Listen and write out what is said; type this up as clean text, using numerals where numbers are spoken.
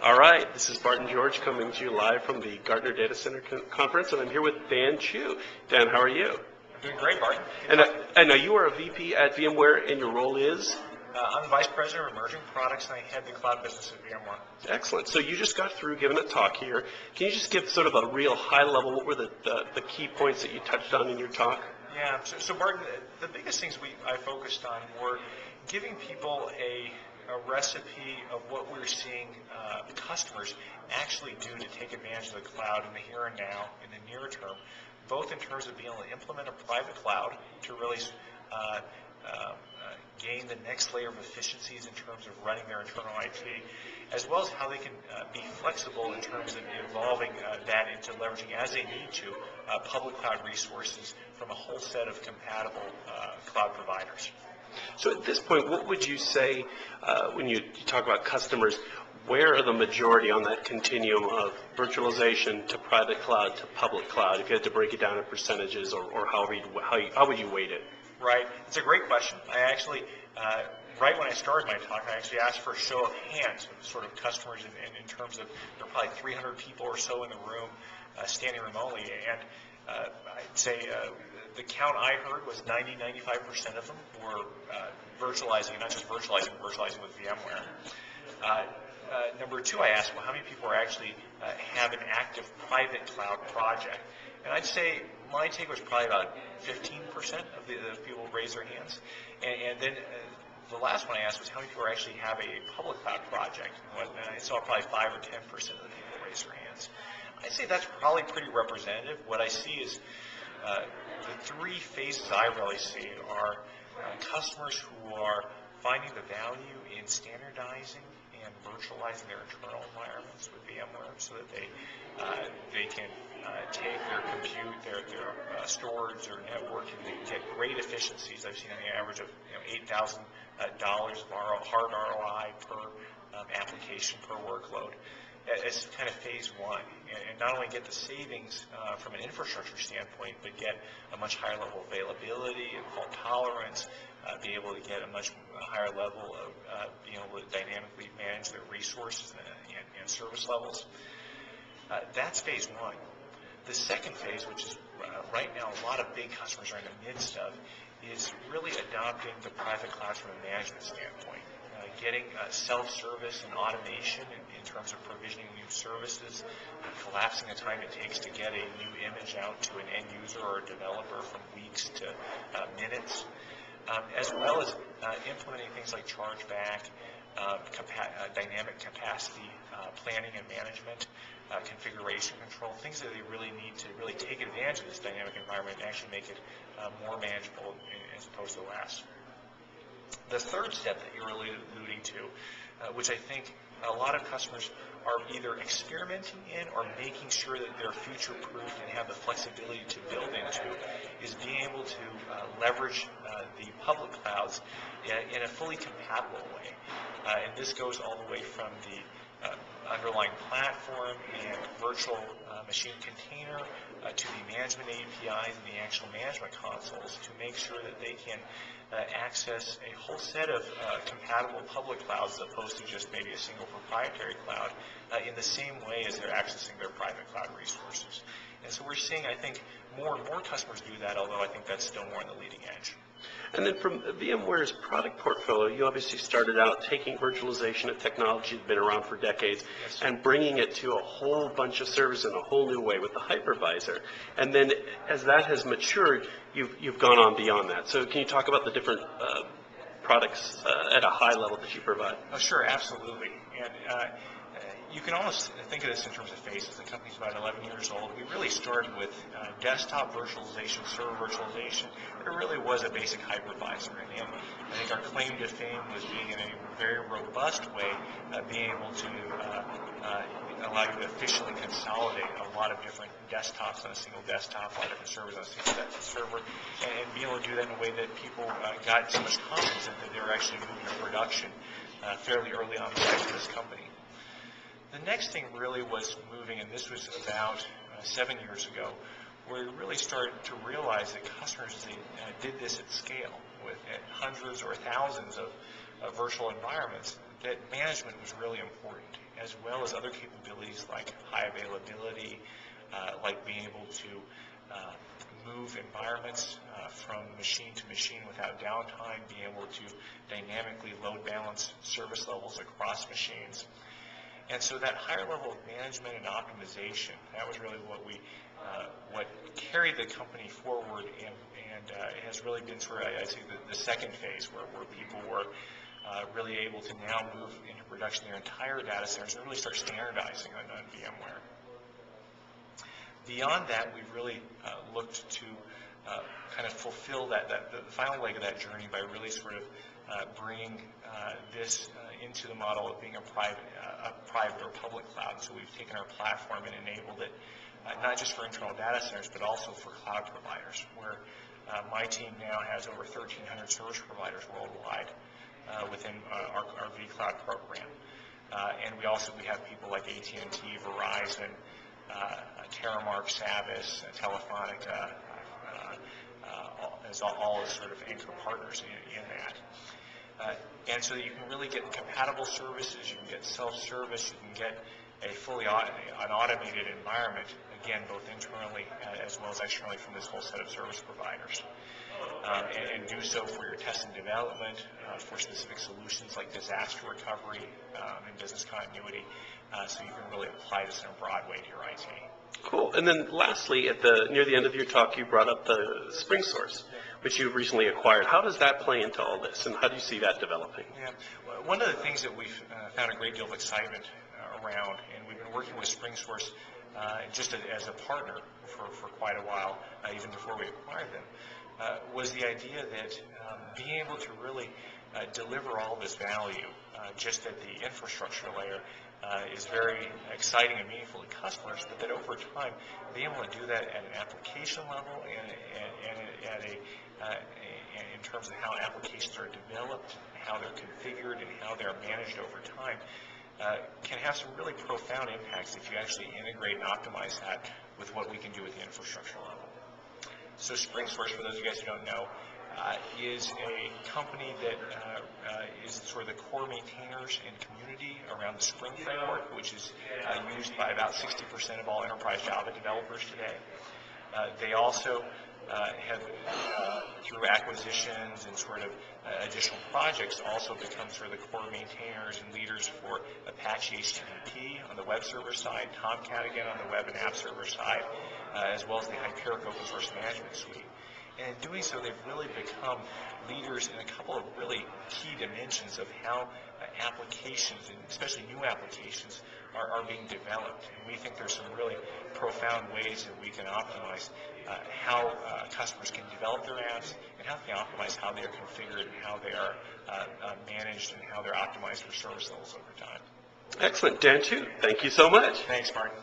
All right, this is Barton George coming to you live from the Gartner Data Center Conference, and I'm here with Dan Chu. Dan, how are you? I'm doing great, Barton. And I know you are a VP at VMware, and your role is? I'm the Vice President of Emerging Products, and I head the cloud business at VMware. Excellent. So you just got through giving a talk here. Can you just give sort of a real high level, what were the key points that you touched on in your talk? Yeah, so Barton, the biggest things I focused on were giving people a recipe of what we're seeing customers actually do to take advantage of the cloud in the here and now, in the near term, both in terms of being able to implement a private cloud to really gain the next layer of efficiencies in terms of running their internal IT, as well as how they can be flexible in terms of evolving that into leveraging, as they need to, public cloud resources from a whole set of compatible cloud providers. So at this point, what would you say when you talk about customers, where are the majority on that continuum of virtualization to private cloud to public cloud, if you had to break it down in percentages or how would you weight it? Right. It's a great question. I actually, right when I started my talk, I actually asked for a show of hands of sort of customers in terms of there are probably 300 people or so in the room standing remotely. And I'd say the count I heard was 95% of them were virtualizing, and not just virtualizing, but virtualizing with VMware. Number two, I asked, well, how many people are actually have an active private cloud project? And I'd say my take was probably about 15% of the people raised their hands. And then the last one I asked was how many people actually have a public cloud project? And I saw probably 5 or 10% of the people raise their hands. I'd say that's probably pretty representative. What I see is the three phases I really see are customers who are finding the value in standardizing and virtualizing their internal environments with VMware so that they can take their compute, their storage, their network, and they can get great efficiencies. I've seen on the average of $8,000 of hard ROI per application, per workload. It's kind of phase one, and not only get the savings from an infrastructure standpoint, but get a much higher level of availability and fault tolerance, be able to get a much higher level of being able to dynamically manage their resources and service levels. That's phase one. The second phase, which is right now a lot of big customers are in the midst of, is really adopting the private cloud from a management standpoint. Getting self-service and automation in terms of provisioning new services, collapsing the time it takes to get a new image out to an end user or a developer from weeks to minutes, as well as implementing things like chargeback, dynamic capacity planning and management, configuration control, things that they really need to really take advantage of this dynamic environment and actually make it more manageable as opposed to less. The third step that you're really alluding to, which I think a lot of customers are either experimenting in or making sure that they're future-proof and have the flexibility to build into, is being able to leverage the public clouds in a fully compatible way. And this goes all the way from the underlying platform and virtual machine container to the management APIs and the actual management consoles to make sure that they can access a whole set of compatible public clouds as opposed to just maybe a single proprietary cloud in the same way as they're accessing their private cloud resources. And so we're seeing, I think, more and more customers do that, although I think that's still more on the leading edge. And then from VMware's product portfolio, you obviously started out taking virtualization, a technology that's been around for decades, yes, and bringing it to a whole bunch of services in a whole new way with the hypervisor. And then as that has matured, you've gone on beyond that. So can you talk about the different products at a high level that you provide? Oh, sure, absolutely. And you can almost think of this in terms of phases. The company's about 11 years old. We really started with desktop virtualization, server virtualization. It really was a basic hypervisor. And I think our claim to fame was being in a very robust way, being able to allow you to efficiently consolidate a lot of different desktops on a single desktop, a lot of different servers on a single server, and be able to do that in a way that people got so much confidence in that they were actually moving to production fairly early on in the life of this company. The next thing really was moving, and this was about 7 years ago, where we really started to realize that customers, as they did this at scale with hundreds or thousands of virtual environments, that management was really important. as well as other capabilities like high availability, like being able to move environments from machine to machine without downtime, being able to dynamically load balance service levels across machines. And so that higher level of management and optimization, that was really what carried the company forward, and it has really been sort of, I'd say, the second phase where people were really able to now move into production their entire data centers and really start standardizing on VMware. Beyond that, we've really looked to kind of fulfill the final leg of that journey by really sort of bringing this into the model of being a private or public cloud. So we've taken our platform and enabled it not just for internal data centers, but also for cloud providers, where my team now has over 1,300 service providers worldwide within our vCloud program. And we have people like AT&T, Verizon, Terramark, Savvis, Telefonica, as all as sort of anchor partners in that. And so you can really get compatible services, you can get self-service, you can get a fully an automated environment, again, both internally as well as externally from this whole set of service providers. And do so for your test and development, for specific solutions like disaster recovery and business continuity, so you can really apply this in a broad way to your IT. Cool. And then lastly, near the end of your talk, you brought up the Spring Source, which you recently acquired. How does that play into all this, and how do you see that developing? Yeah. Well, one of the things that we've found a great deal of excitement around, and we've been working with Spring Source just as a partner for quite a while, even before we acquired them, was the idea that being able to really deliver all this value just at the infrastructure layer is very exciting and meaningful to customers, but that over time, being able to do that at an application level and in terms of how applications are developed, how they're configured, and how they're managed over time, can have some really profound impacts if you actually integrate and optimize that with what we can do at the infrastructure level. So Spring Source, for those of you guys who don't know, is a company that is sort of the core maintainers and community around the Spring framework, which is used by about 60% of all enterprise Java developers today. They also have, through acquisitions and sort of additional projects, also become sort of the core maintainers and leaders for Apache HTTP on the web server side, Tomcat again on the web and app server side, as well as the Hyperic open source management suite. And in doing so, they've really become leaders in a couple of really key dimensions of how applications, and especially new applications, are being developed. And we think there's some really profound ways that we can optimize how customers can develop their apps, and how they optimize how they are configured, and how they are managed, and how they're optimized for service levels over time. Excellent. Dan Chu, thank you so much. Thanks, Martin.